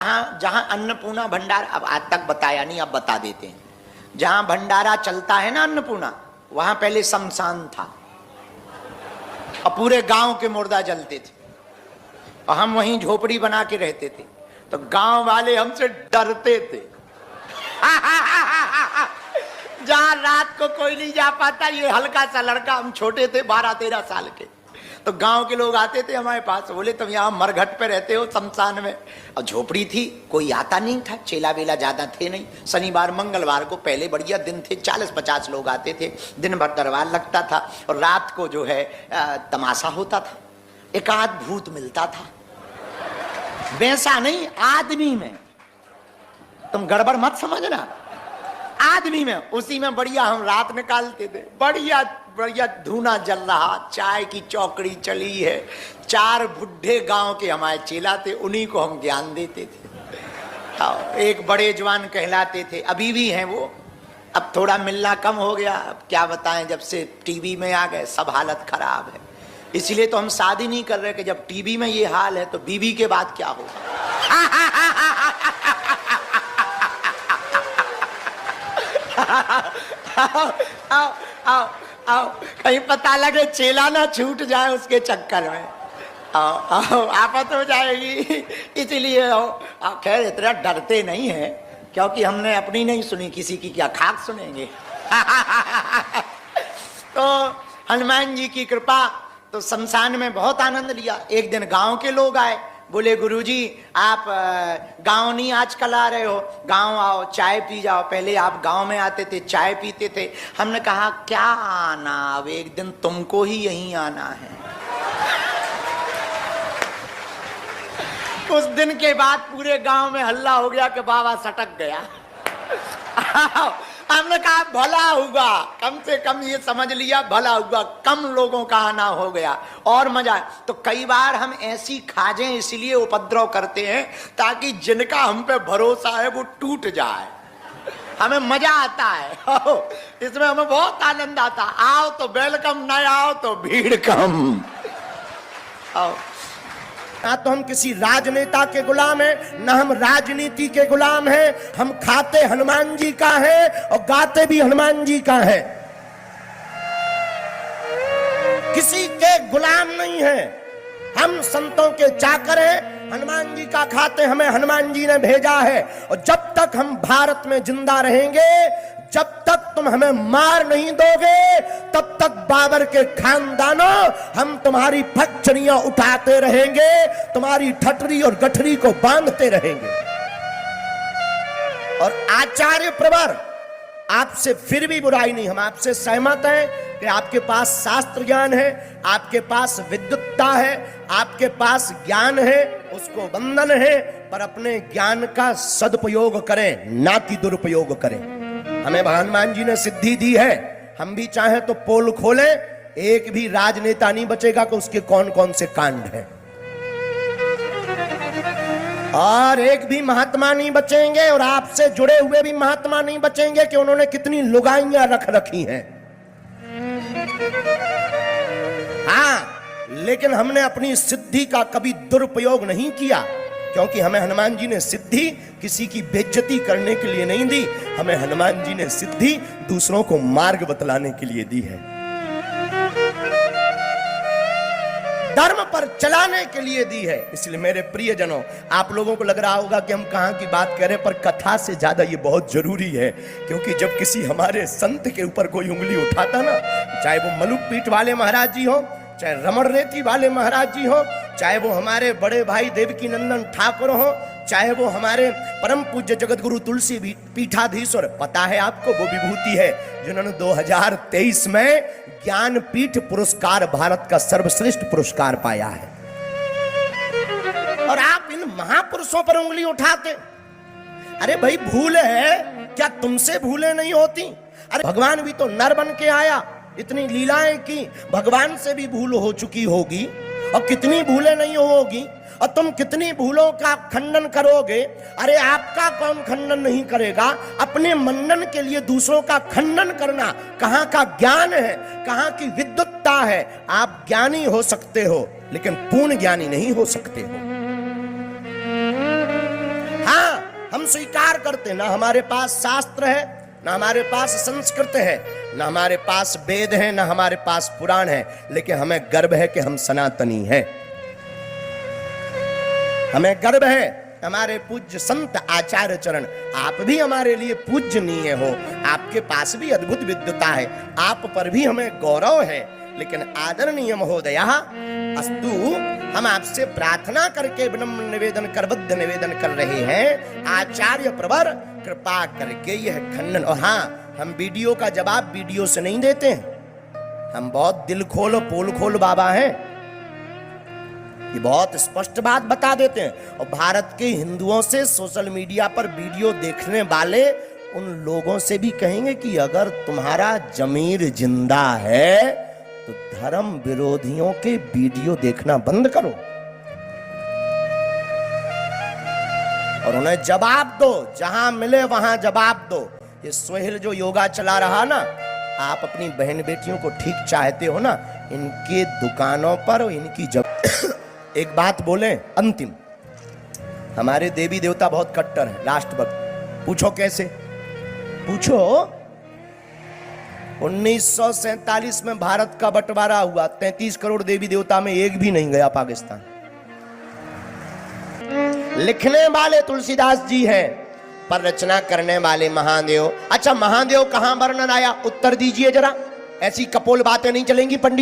जहां अन्नपूर्णा भंडार, अब आज तक बताया नहीं, अब बता देते हैं। जहां भंडारा चलता है ना अन्नपूर्णा, वहां पहले शमशान था और पूरे गांव के मुर्दा जलते थे और हम वहीं झोपड़ी बना के रहते थे, तो गांव वाले हमसे डरते थे। जहां रात को कोई नहीं जा पाता, ये हल्का सा लड़का, हम छोटे थे 12-13 साल के, तो गांव के लोग आते थे हमारे पास, बोले तुम यहाँ मरघट पे रहते हो शमशान में। और झोपड़ी थी, कोई आता नहीं था, चेला वेला ज्यादा थे नहीं। शनिवार मंगलवार को पहले बढ़िया दिन थे, 40-50 लोग आते थे, दिन भर दरबार लगता था और रात को जो है तमाशा होता था। एक आध भूत मिलता था, वैसा नहीं, आदमी में, तुम गड़बड़ मत समझना, आदमी में, उसी में बढ़िया हम रात निकालते थे। बढ़िया बढ़िया धूना जल रहा, चाय की चौकड़ी चली है, 4 बुढ़े गांव के हमारे चेला थे, उन्हीं को हम ज्ञान देते थे। एक बड़े जवान कहलाते थे, अभी भी हैं वो, अब थोड़ा मिलना कम हो गया, अब क्या बताएं, जब से टीवी में आ गए सब हालत खराब है। इसलिए तो हम शादी नहीं कर रहे कि जब टीवी में ये हाल है तो बीवी के बाद क्या होगा। आओ आओ आओ, कहीं पता लगे चेला ना छूट जाए उसके चक्कर में। आओ आओ, आफत हो जाएगी, इसलिए आओ। खैर इतना डरते नहीं है, क्योंकि हमने अपनी नहीं सुनी, किसी की क्या खाक सुनेंगे। तो हनुमान जी की कृपा, तो शमशान में बहुत आनंद लिया। एक दिन गांव के लोग आए, बोले गुरुजी आप गांव नहीं आजकल आ रहे हो, गांव आओ चाय पी जाओ, पहले आप गांव में आते थे चाय पीते थे। हमने कहा क्या आना, अब एक दिन तुमको ही यहीं आना है। उस दिन के बाद पूरे गांव में हल्ला हो गया कि बाबा सटक गया। हमने कहा भला हुआ, कम से कम ये समझ लिया भला हुआ, कम लोगों का आना हो गया और मजा। तो कई बार हम ऐसी खाजें इसलिए उपद्रव करते हैं ताकि जिनका हम पे भरोसा है वो टूट जाए, हमें मजा आता है, इसमें हमें बहुत आनंद आता। आओ तो वेलकम, न आओ तो भीड़ कम। आओ, ना तो हम किसी राजनेता के गुलाम हैं, ना हम राजनीति के गुलाम हैं। हम खाते हनुमान जी का है और गाते भी हनुमान जी का है, किसी के गुलाम नहीं है। हम संतों के चाकर हैं, हनुमान जी का खाते हमें हनुमान जी ने भेजा है। और जब तक हम भारत में जिंदा रहेंगे, जब तक तुम हमें मार नहीं दोगे, तब तक बाबर के खानदानों हम तुम्हारी फच्चरियां उठाते रहेंगे, तुम्हारी ठटरी और गठरी को बांधते रहेंगे। और आचार्य प्रवर, आपसे फिर भी बुराई नहीं, हम आपसे सहमत हैं कि आपके पास शास्त्र ज्ञान है, आपके पास विद्वत्ता है, आपके पास ज्ञान है, उसको वंदन है, पर अपने ज्ञान का सदुपयोग करें, ना कि दुरुपयोग करें। हमें हनुमान जी ने सिद्धि दी है, हम भी चाहें तो पोल खोलें, एक भी राजनेता नहीं बचेगा कि उसके कौन कौन से कांड हैं, और एक भी महात्मा नहीं बचेंगे, और आपसे जुड़े हुए भी महात्मा नहीं बचेंगे कि उन्होंने कितनी लुगाइयां रख रखी हैं। हाँ, लेकिन हमने अपनी सिद्धि का कभी दुरुपयोग नहीं किया, क्योंकि हमें हनुमान जी ने सिद्धि किसी की बेइज्जती करने के लिए नहीं दी, हमें हनुमान जी ने सिद्धि दूसरों को मार्ग बतलाने के लिए दी है, धर्म पर चलाने के लिए दी है। इसलिए मेरे प्रियजनों, आप लोगों को लग रहा होगा कि हम कहां की बात कर रहे हैं, पर कथा से ज्यादा ये बहुत जरूरी है। क्योंकि जब किसी हमारे संत के ऊपर कोई उंगली उठाता ना, चाहे वो मलुक पीठ वाले महाराज जी हो, चाहे रमण रेती वाले महाराज जी हो, चाहे वो हमारे बड़े भाई देवकी नंदन ठाकुर हो, चाहे वो हमारे परम पूज्य जगत गुरु तुलसी पीठाधीश्वर, पता है आपको वो विभूति है जिन्होंने 2023 में ज्ञानपीठ पुरस्कार, भारत का सर्वश्रेष्ठ पुरस्कार पाया है। और आप इन महापुरुषों पर उंगली उठाते। अरे भाई, भूल है क्या तुमसे भूलें नहीं होती? अरे भगवान भी तो नर बन के आया, इतनी लीलाएं की, भगवान से भी भूल हो चुकी होगी, और कितनी भूलें नहीं होगी, और तुम कितनी भूलों का खंडन करोगे। अरे आपका कौन खंडन नहीं करेगा? अपने मंडन के लिए दूसरों का खंडन करना कहां का ज्ञान है, कहां की विद्वत्ता है? आप ज्ञानी हो सकते हो, लेकिन पूर्ण ज्ञानी नहीं हो सकते हो। हम स्वीकार करते, ना हमारे पास शास्त्र है, ना हमारे पास संस्कृत है, ना हमारे पास वेद है, ना हमारे पास पुराण है, लेकिन हमें गर्व है कि हम सनातनी हैं। हमें गर्व है हमारे पूज्य संत आचार्य चरण, आप भी हमारे लिए पूजनीय हो, आपके पास भी अद्भुत विद्वता है, आप पर भी हमें गौरव है। लेकिन आदरणीय महोदया अस्तु, हम आपसे प्रार्थना करके विनम्र निवेदन करबद्ध निवेदन कर रहे हैं, आचार्य प्रवर कृपा करके यह खंडन। और हाँ, हम वीडियो का जवाब वीडियो से नहीं देते हैं, हम बहुत दिल खोल पोल खोल बाबा हैं, ये बहुत स्पष्ट बात बता देते हैं। और भारत के हिंदुओं से सोशल मीडिया पर वीडियो देखने वाले उन लोगों से भी कहेंगे कि अगर तुम्हारा जमीर जिंदा है तो धर्म विरोधियों के वीडियो देखना बंद करो और उन्हें जवाब दो, जहां मिले वहां जवाब दो। ये सोहेल जो योगा चला रहा ना, आप अपनी बहन बेटियों को ठीक चाहते हो ना, इनके दुकानों पर इनकी एक बात बोले अंतिम, हमारे देवी देवता बहुत कट्टर हैं, राष्ट्रभक्त। पूछो कैसे? पूछो 1947 में भारत का बंटवारा हुआ, 33 करोड़ देवी देवता में एक भी नहीं गया पाकिस्तान। लिखने वाले तुलसीदास जी हैं, पर रचना करने वाले महादेव। अच्छा, महादेव कहां वर्णन आया? उत्तर दीजिए जरा, ऐसी कपोल बातें नहीं चलेंगी पंडित।